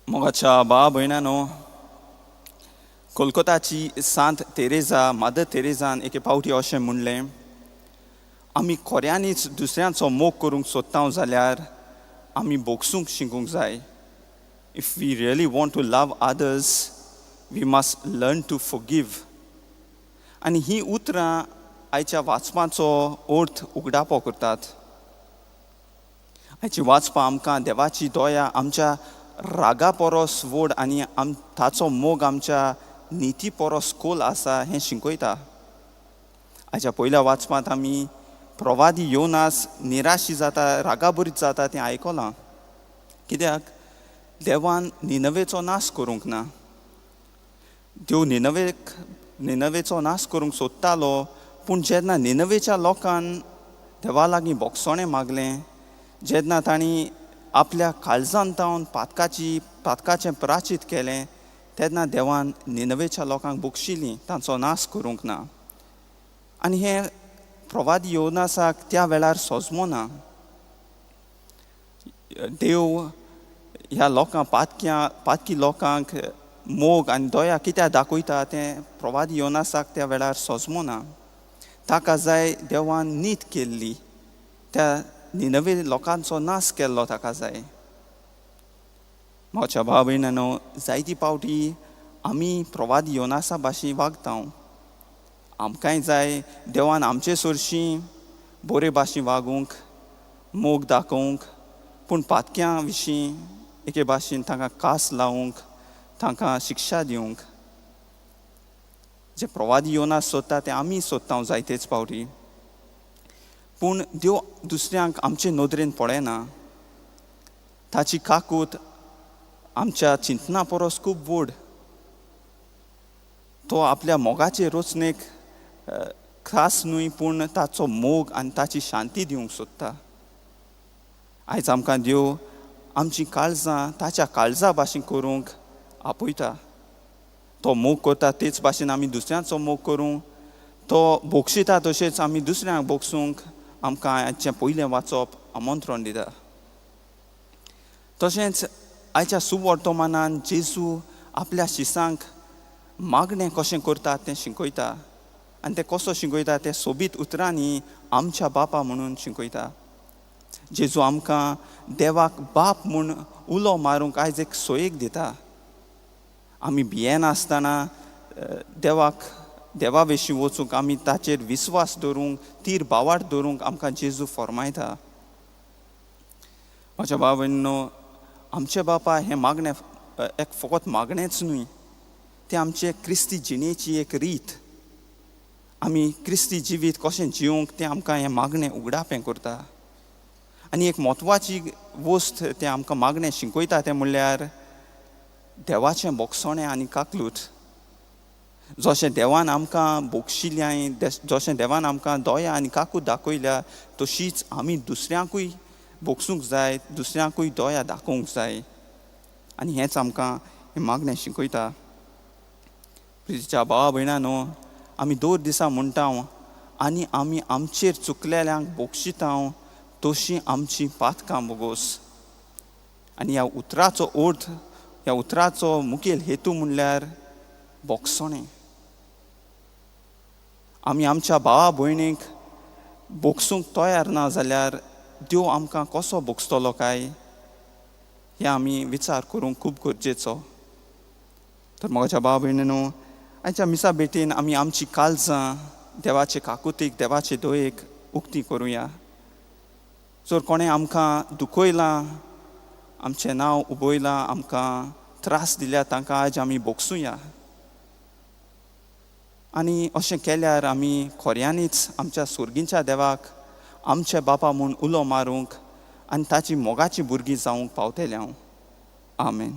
मोगाच्या भावा भयणांनो, कोलकाताची सांत तेरेजा मदर तेरेजान एके फावटी अशें म्हणलें, आमी खऱ्यांनीच दुसऱ्यांचो मोग करूंक सोदता जाल्यार आमी बोगसूंक शिकूंक जाय. If we really want to love others, we must learn to forgive. आनी ही उतरां आयच्या वाचपाचो अर्थ उगडापो करतात. आयची वाचपां आमकां देवाची दया आमच्या रागा परस व्हड आनी ताचो मोग आमच्या निती परस खोल आसा हें शिकयता. आयच्या पयल्या वाचपांत आमी प्रवादी योनास निराशी जाता, रागाभरीत जाता तें आयकलां. कित्याक देवान निनवेचो नाश करूंक ना. देव निनवेचो नाश करूंक सोदतालो, पूण जेन्ना निनवेच्या लोकान देवा लागीं बोगसोणें मागलें, जेन्ना तांणी आपल्या काळजांत तावन पातकाचें प्राचीत केलें, तेन्ना देवान निनवेच्या लोकांक बोगशिल्लीं, तांचो नाश करूंक ना. आनी हें प्रवादी योनासाक त्या वेळार सोजमो ना. देव ह्या लोकांक पातकी लोकांक मोग आनी दया कित्याक दाखयता तें प्रवादी योनासाक त्या वेळार सोजमो ना. ताका जाय देवान नीत केल्ली, त्या निनवे लोकांचो नाश केल्लो ताका जाय. म्हज्या भाव भयणांनो, जायती पावटी आमी प्रवादी योनासा भाशेन वागता. आमकांय जाय देवान आमचे चडशीं बरे भाशेन वागूंक, मोग दाखोवंक, पूण पातक्यां विशीं एके भाशेन तांकां कास लावंक, तांकां शिक्षा दिवंक. जे प्रवादी योनास सोदता तें आमी सोदता जायतेच पावटी. पूण देव दुसऱ्यांक आमचे नदरेन पळयना. ताची काकूट आमच्या चिंतना परस खूब व्हड. तो आपल्या मोगाचे रचनेक खास न्हय, पूण ताचो मोग आनी ताची शांती दिवंक सोदता. आयज आमकां देव आमची काळजां ताच्या काळजा भाशेन करूंक आपयता. तो मोग करता तेच भाशेन आमी दुसऱ्यांचो मोग करूं. तो बोगशिता तशेंच आमी दुसऱ्यांक बोगसूंक आमकां आयचें पयलें वाचप आमंत्रण दिता. तशेंच आयच्या सुवर्तमानान जेजू आपल्या शिसांक मागणें कशें करता तें शिकयता. आनी तें कसो शिकयता तें सोबीत उतरांनी आमच्या बापा म्हणून शिकयता. जेजू आमकां देवाक बाप म्हूण उलो मारूंक आयज एक सोयेक दिता. आमी भियेनासतना देवा विशीं वचूंक, आमी ताचेर विस्वास दवरूंक, तीर बावाट दवरूंक आमकां जेजू फरमायता. म्हज्या भाव भयणींनो, आमचे बापा हें मागणें एक फकत मागणेंच न्हय, तें आमचे क्रिस्ती जिणेची एक रीत. आमी क्रिस्ती जिवीत कशें जिवंक तें आमकां हें मागणें उगडापें करता. आनी एक म्हत्वाची वस्त तें आमकां मागणें शिकयता तें म्हणल्यार देवाचें बोगसोणें आनी काकलूट. जशें देवान आमकां बोगशिल्ल्याय, जशें देवान आमकां दया आनी काकूट दाखयल्या, तशीच आमी दुसऱ्यांकूय बोगसूंक जाय, दुसऱ्यांकूय दया दाखोवंक जाय. आनी हेंच आमकां हें मागणें शिकयता. प्रितीच्या भावा भयणांनो, आमी दर दिसा म्हणटा आनी आमी आमचेर चुकलेल्यांक बोगशिता, तशीं आमची पातकां बोगोस. आनी ह्या उतराचो अर्थ, ह्या उतराचो मुखेल हेतू म्हणल्यार बोगसोणें. आमी आमच्या भावा भयणीक बोगसूंक तयार ना जाल्यार देव आमकां कसो बोगसतलो काय हें आमी विचार करूंक खूब गरजेचो. तर म्हज्या भाव भयणींनो, आयच्या मिसा भेटेन आमी आमची काळजां देवाचे काकुतीक, देवाचे दयेक उक्ती करुया. जर कोणें आमकां दुखयलां, आमचें नांव उबयलां, आमकां त्रास दिल्या, तांकां आयज आमी बोगसुया. आनी अशें केल्यार आमी खऱ्यांनीच आमच्या सुर्गीच्या देवाक आमचे बापा म्हूण उलो मारूंक आनी ताची मोगाची भुरगीं जावंक पावतले. आमेन.